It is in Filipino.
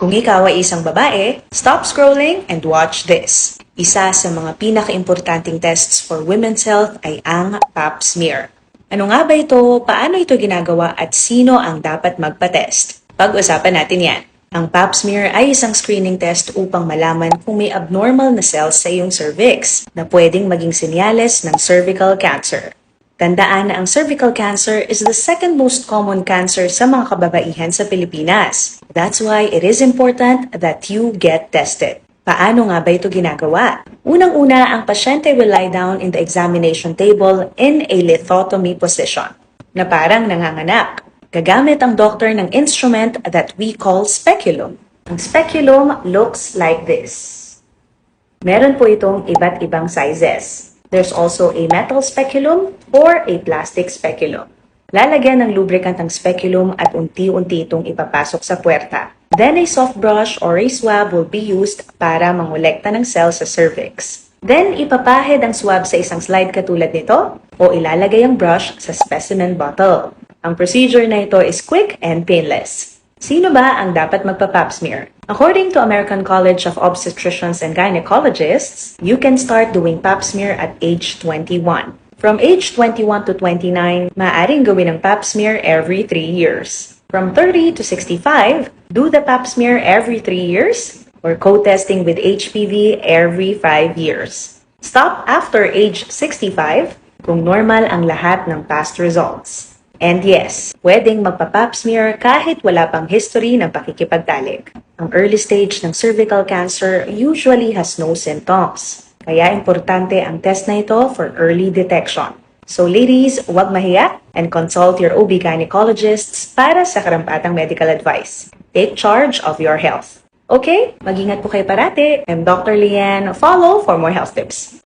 Kung ikaw ay isang babae, stop scrolling and watch this. Isa sa mga pinaka-importanting tests for women's health ay ang pap smear. Ano nga ba ito, paano ito ginagawa at sino ang dapat magpa-test? Pag-usapan natin yan. Ang pap smear ay isang screening test upang malaman kung may abnormal na cells sa iyong cervix na pwedeng maging senyales ng cervical cancer. Tandaan na ang cervical cancer is the second most common cancer sa mga kababaihan sa Pilipinas. That's why it is important that you get tested. Paano nga ba ito ginagawa? Unang-una, ang pasyente will lie down in the examination table in a lithotomy position, na parang nanganganak. Gagamit ang doctor ng instrument that we call speculum. Ang speculum looks like this. Meron po itong iba't ibang sizes. There's also a metal speculum or a plastic speculum. Lalagyan ng lubricant ang speculum at unti-unti itong ipapasok sa puwerta. Then a soft brush or a swab will be used para mangolekta ng cells sa cervix. Then ipapahid ang swab sa isang slide katulad nito o ilalagay ang brush sa specimen bottle. Ang procedure na ito is quick and painless. Sino ba ang dapat magpa-pap smear? According to American College of Obstetricians and Gynecologists, you can start doing pap smear at age 21. From age 21 to 29, maaaring gawin ang pap smear every 3 years. From 30 to 65, do the pap smear every 3 years or co-testing with HPV every 5 years. Stop after age 65 kung normal ang lahat ng past results. And yes, pwedeng magpa-pap smear kahit wala pang history ng pakikipagtalik. Ang early stage ng cervical cancer usually has no symptoms. Kaya importante ang test na ito for early detection. So ladies, huwag mahiya and consult your OB gynecologists para sa karampatang medical advice. Take charge of your health. Okay? Mag-ingat po kayo parati. I'm Dr. Lian. Follow for more health tips.